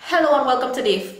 Hello and welcome to the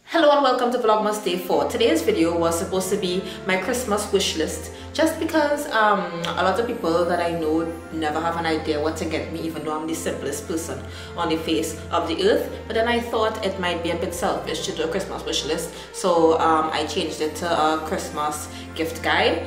Hello and welcome to Vlogmas Day 4. Today's video was supposed to be my Christmas wish list, just because a lot of people that I know never have an idea what to get me, even though I'm the simplest person on the face of the earth. But then I thought it might be a bit selfish to do a Christmas wish list, so I changed it to a Christmas gift guide.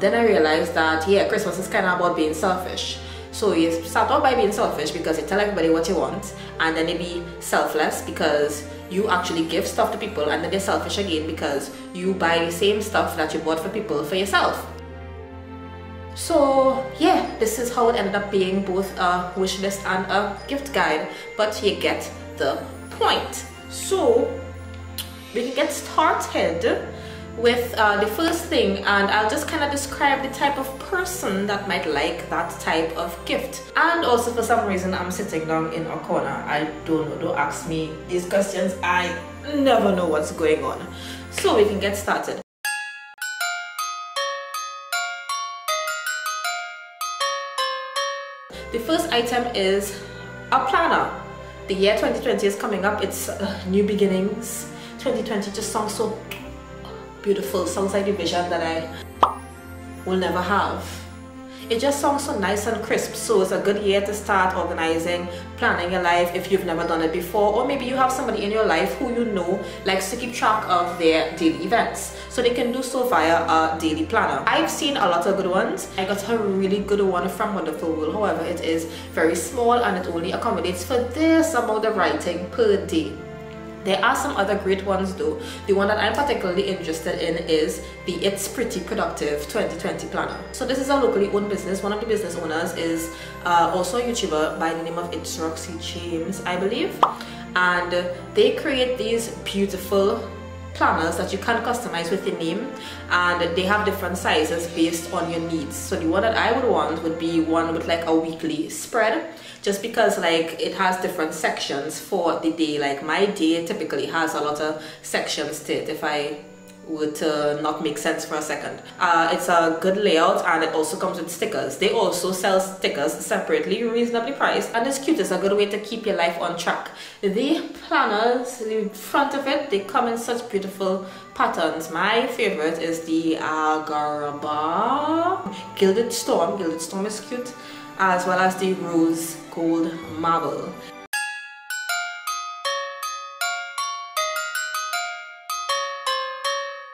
Then I realized that yeah, Christmas is kind of about being selfish. So you start off by being selfish because you tell everybody what you want, and then you be selfless because you actually give stuff to people, and then they're selfish again because you buy the same stuff that you bought for people for yourself. So yeah, this is how it ended up being both a wish list and a gift guide, but you get the point. So we can get started with the first thing, and I'll just kind of describe the type of person that might like that type of gift. And also, for some reason, I'm sitting down in a corner. I don't know, don't ask me these questions, I never know what's going on. So we can get started. The first item is a planner. The year 2020 is coming up. It's new beginnings. 2020 just sounds so beautiful, sounds like the vision that I will never have. It just sounds so nice and crisp, so it's a good year to start organizing, planning your life if you've never done it before, or maybe you have somebody in your life who you know likes to keep track of their daily events, so they can do so via a daily planner. I've seen a lot of good ones. I got a really good one from Wonderful World, however it is very small and it only accommodates for this amount of writing per day. There are some other great ones though. The one that I'm particularly interested in is the It's Pretty Productive 2020 planner. So this is a locally owned business. One of the business owners is also a YouTuber by the name of It's Roxy James, I believe. And they create these beautiful planners that you can customize with your name, and they have different sizes based on your needs. So the one that I would want would be one with like a weekly spread, just because like it has different sections for the day. Like my day typically has a lot of sections to it, if I were to not make sense for a second. It's a good layout, and it also comes with stickers. They also sell stickers separately, reasonably priced, and it's cute. It's a good way to keep your life on track. The planners, the front of it, they come in such beautiful patterns. My favorite is the Agaraba Gilded Storm. Gilded Storm is cute, as well as the Rose Gold Marble.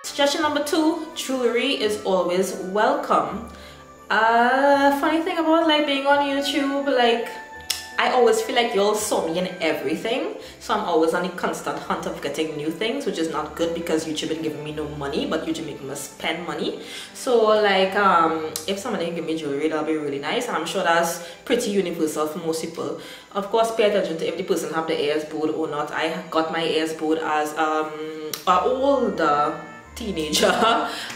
Suggestion number 2, jewelry is always welcome. Funny thing about like being on YouTube, like I always feel like y'all saw me in everything, so I'm always on the constant hunt of getting new things, which is not good because YouTube ain't giving me no money, but YouTube making me spend money. So like if somebody can give me jewelry, that'll be really nice, and I'm sure that's pretty universal for most people. Of course, pay attention to if the person have the ears bowed or not. I got my ears bowed as an older teenager,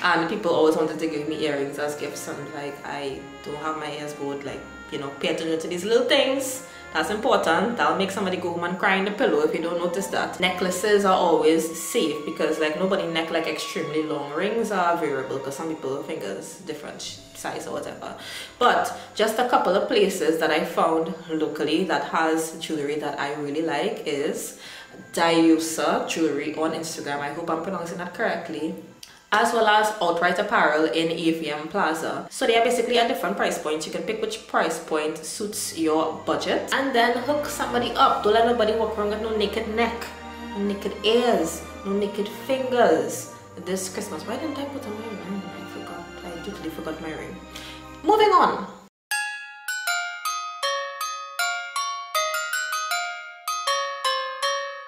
and people always wanted to give me earrings as gifts, and like I don't have my ears bowed. Like, you know, pay attention to these little things. That's important. That'll make somebody go home and cry in the pillow if you don't notice that. Necklaces are always safe because like nobody neck like extremely long. Rings are variable because some people fingers different size or whatever. But just a couple of places that I found locally that has jewelry that I really like is Diusa Jewelry on Instagram. I hope I'm pronouncing that correctly. As well as Outright Apparel in AVM Plaza. So they are basically at different price points. You can pick which price point suits your budget and then hook somebody up. Don't let nobody walk around with no naked neck, no naked ears, no naked fingers this Christmas. Why didn't I put on my ring? I forgot. I totally forgot my ring. Moving on.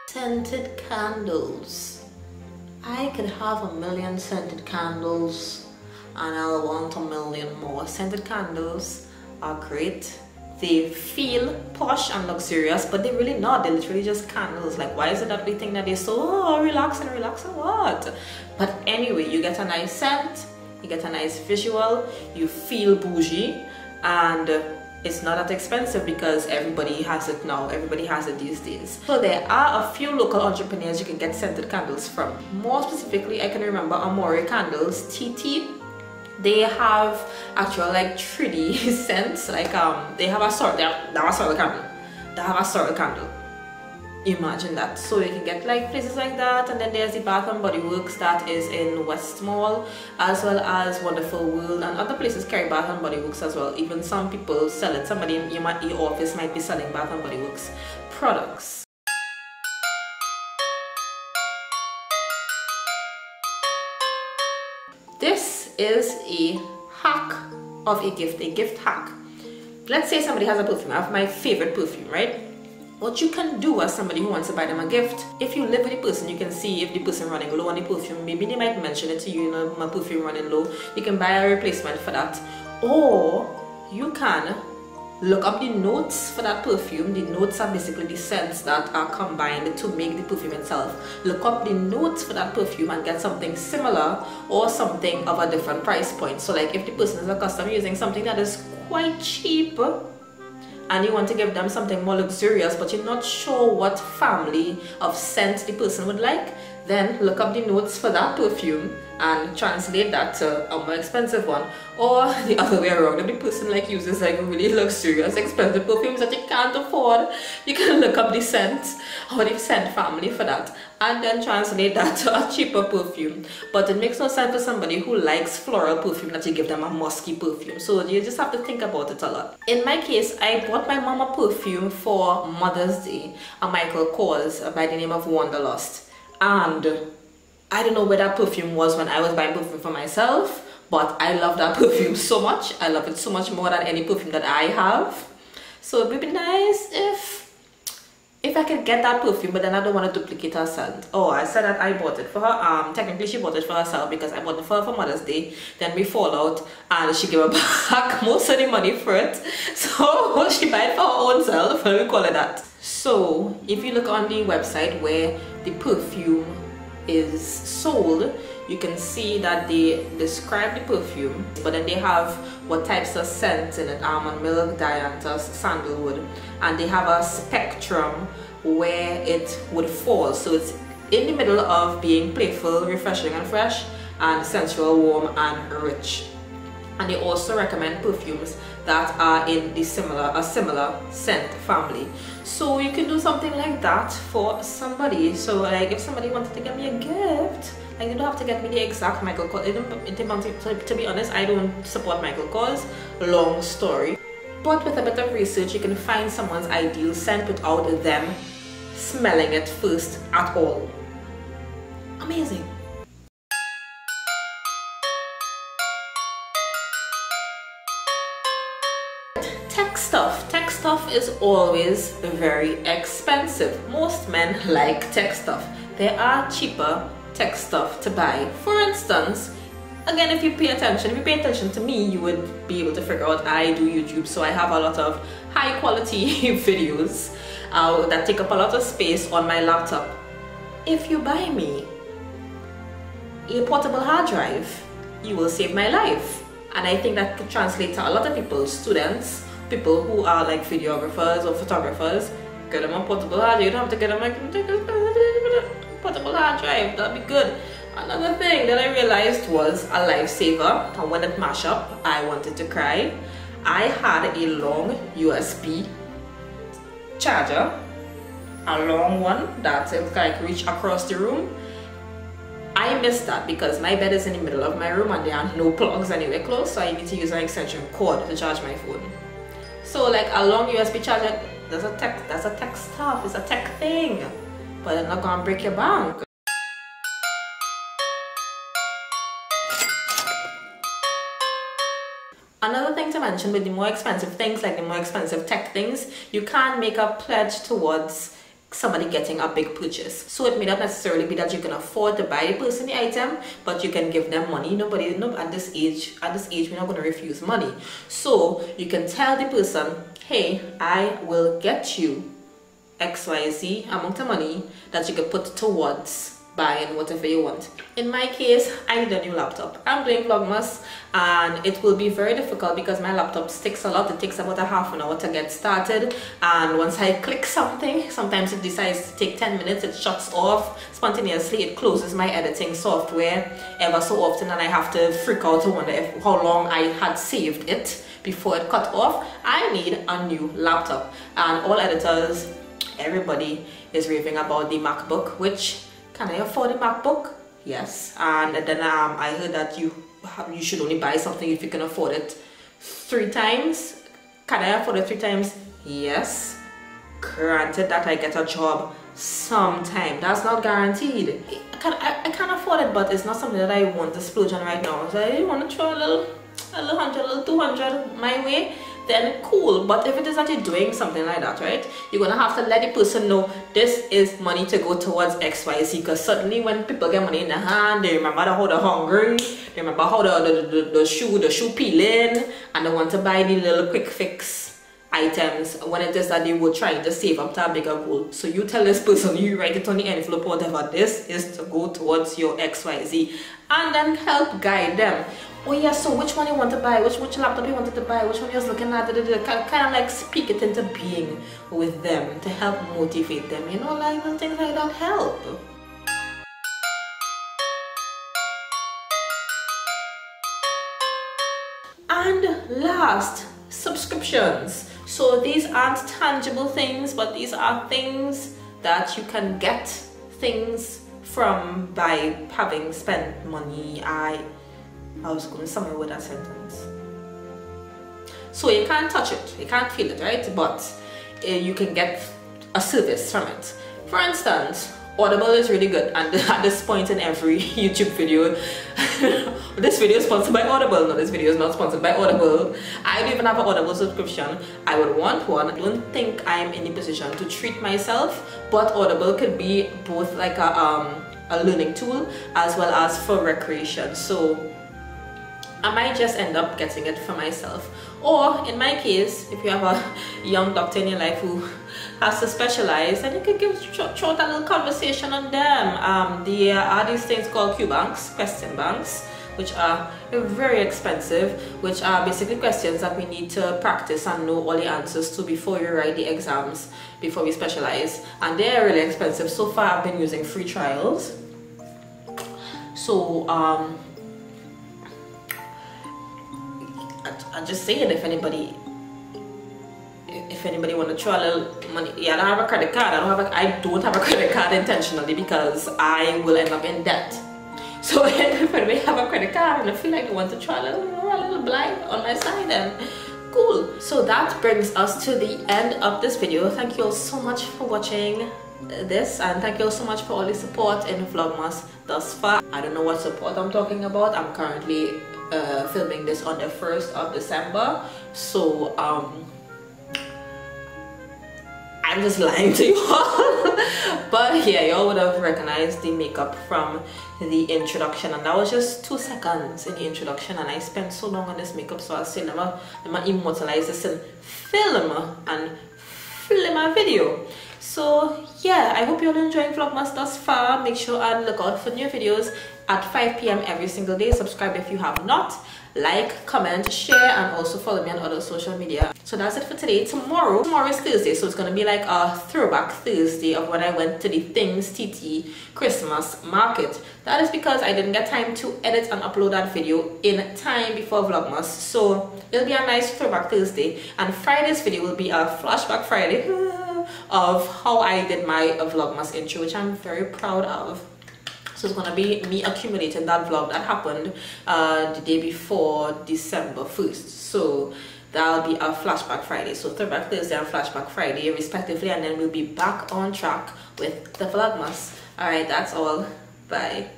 Scented candles. I could have 1,000,000 scented candles and I'll want 1,000,000 more. Scented candles are great they feel posh and luxurious, but they're really not. They're literally just candles. Like, why is it that we think that they're so relaxing what? But anyway, you get a nice scent, you get a nice visual, you feel bougie, and it's not that expensive because everybody has it now. Everybody has it these days. So there are a few local entrepreneurs you can get scented candles from. More specifically, I can remember Amore Candles, TT. They have actual like Trini scents. Like they have a sorrel candle. They have a sorrel candle. Imagine that. So you can get like places like that. And then there's the Bath and Body Works that is in West Mall, as well as Wonderful World, and other places carry Bath and Body Works as well. Even some people sell it. Somebody in your office might be selling Bath and Body Works products. This is a hack of a gift hack. Let's say somebody has a perfume. I have my favorite perfume, right? What you can do as somebody who wants to buy them a gift, if you live with the person, you can see if the person running low on the perfume. Maybe they might mention it to you, you know, my perfume running low. You can buy a replacement for that. Or you can look up the notes for that perfume. The notes are basically the scents that are combined to make the perfume itself. Look up the notes for that perfume and get something similar or something of a different price point. So like if the person is accustomed using something that is quite cheap and you want to give them something more luxurious, but you're not sure what family of scent the person would like, then look up the notes for that perfume and translate that to a more expensive one. Or the other way around, if the person like uses like really luxurious expensive perfumes that you can't afford, you can look up the scent or the scent family for that and then translate that to a cheaper perfume. But it makes no sense for somebody who likes floral perfume that you give them a musky perfume. So you just have to think about it a lot. In my case, I bought my mom a perfume for Mother's Day, a Michael Kors by the name of Wanderlust. And I don't know where that perfume was when I was buying perfume for myself, but I love that perfume so much. I love it so much more than any perfume that I have. So it would be nice if I could get that perfume, but then I don't want to duplicate her scent. Oh, I said that I bought it for her. Technically she bought it for herself because I bought it for her for Mother's Day. Then we fall out and she gave her back most of the money for it. So she bought it for her own self, and we call it that. So if you look on the website where the perfume is sold, you can see that they describe the perfume, but then they have what types of scents in it: almond milk, dianthus, sandalwood, and they have a spectrum where it would fall. So it's in the middle of being playful, refreshing and fresh, and sensual, warm and rich. And they also recommend perfumes that are in the similar scent family. So you can do something like that for somebody. So like if somebody wanted to get me a gift, like they don't have to get me the exact Michael Kors. To be honest, I don't support Michael Kors, long story. But with a bit of research, you can find someone's ideal scent without them smelling it first at all. Amazing. Tech stuff is always very expensive. Most men like tech stuff. There are cheaper tech stuff to buy. For instance, again, if you pay attention to me, you would be able to figure out I do YouTube, so I have a lot of high quality videos that take up a lot of space on my laptop. If you buy me a portable hard drive, you will save my life. And I think that could translate to a lot of people, students, people who are like videographers or photographers. Get them a portable hard drive. You don't have to get them like portable hard drive. That'd be good. Another thing that I realized was a lifesaver, and when it mashed up, I wanted to cry. I had a long USB charger, a long one that it like reach across the room. I missed that because my bed is in the middle of my room and there are no plugs anywhere close, so I need to use an extension cord to charge my phone. So like a long USB charger, that's a tech stuff, it's a tech thing, but it's not gonna break your bank. Another thing to mention with the more expensive things, like the more expensive tech things, you can make a pledge towards somebody getting a big purchase. So it may not necessarily be that you can afford to buy the person the item, but you can give them money. No, at this age we're not going to refuse money. So you can tell the person, hey, I will get you XYZ amount of money that you can put towards buying whatever you want. In my case, I need a new laptop. I'm doing Vlogmas and it will be very difficult because my laptop sticks a lot. It takes about a half an hour to get started, and once I click something, sometimes it decides to take 10 minutes, it shuts off spontaneously, it closes my editing software ever so often, and I have to freak out to wonder how long I had saved it before it cut off. I need a new laptop, and all editors, everybody is raving about the MacBook, which, can I afford a MacBook? Yes. And then I heard that you should only buy something if you can afford it 3 times. Can I afford it 3 times? Yes. Granted that I get a job sometime. That's not guaranteed. I can't afford it, but it's not something that I want to splurge on right now. So I want to throw a little 100, a little 200 my way, then cool. But if it is that you're doing something like that, right, you're gonna have to let the person know this is money to go towards XYZ, because suddenly when people get money in their hand, they remember how they're hungry, they remember how the shoe peeling, and they want to buy the little quick fix items when it is that they were trying to save up to a bigger goal. So you tell this person, you write it on the envelope, whatever, this is to go towards your XYZ, and then help guide them. Oh yeah, so which one you want to buy, which laptop you wanted to buy, which one you was looking at, kind of like speak it into being with them to help motivate them, you know, like little things like that help. And last, subscriptions. So these aren't tangible things, but these are things that you can get things from by having spent money. I was going somewhere with that sentence. So you can't touch it, you can't feel it, right? But you can get a service from it. For instance, Audible is really good, and at this point in every YouTube video, this video is sponsored by Audible. No, this video is not sponsored by Audible. I don't even have an Audible subscription. I would want one. I don't think I'm in a position to treat myself, but Audible could be both like a learning tool as well as for recreation. So I might just end up getting it for myself. Or in my case, if you have a young doctor in your life who has to specialize, then you can give short a little conversation on them. There are these things called Q banks, question banks, which are very expensive, which are basically questions that we need to practice and know all the answers to before we write the exams, before we specialize. And they're really expensive. So far I've been using free trials. So I'm just saying, if anybody want to try a little money, yeah, I don't have a credit card. I don't have a credit card intentionally because I will end up in debt. So if anybody have a credit card and I feel like they want to try a little blind on my side, then cool. So that brings us to the end of this video. Thank you all so much for watching this, and thank you all so much for all the support in Vlogmas thus far. I don't know what support I'm talking about. I'm currently filming this on the 1st of December, so I'm just lying to you all. But yeah, y'all would have recognized the makeup from the introduction, and that was just 2 seconds in the introduction, and I spent so long on this makeup, so I said I'm gonna immortalize this in film and film a video. So yeah, I hope you're enjoying Vlogmas thus far. Make sure and look out for new videos at 5 p.m. every single day. Subscribe if you have not. Like, comment, share, and also follow me on other social media. So that's it for today. Tomorrow is Thursday, so it's gonna be like a throwback Thursday of when I went to the Things TT Christmas market. That is because I didn't get time to edit and upload that video in time before Vlogmas. So it'll be a nice throwback Thursday, and Friday's video will be a flashback Friday of how I did my Vlogmas intro, which I'm very proud of. So it's gonna be me accumulating that vlog that happened the day before December 1st. So that'll be a flashback Friday. So throwback Thursday and flashback Friday respectively, and then we'll be back on track with the Vlogmas. Alright, that's all. Bye.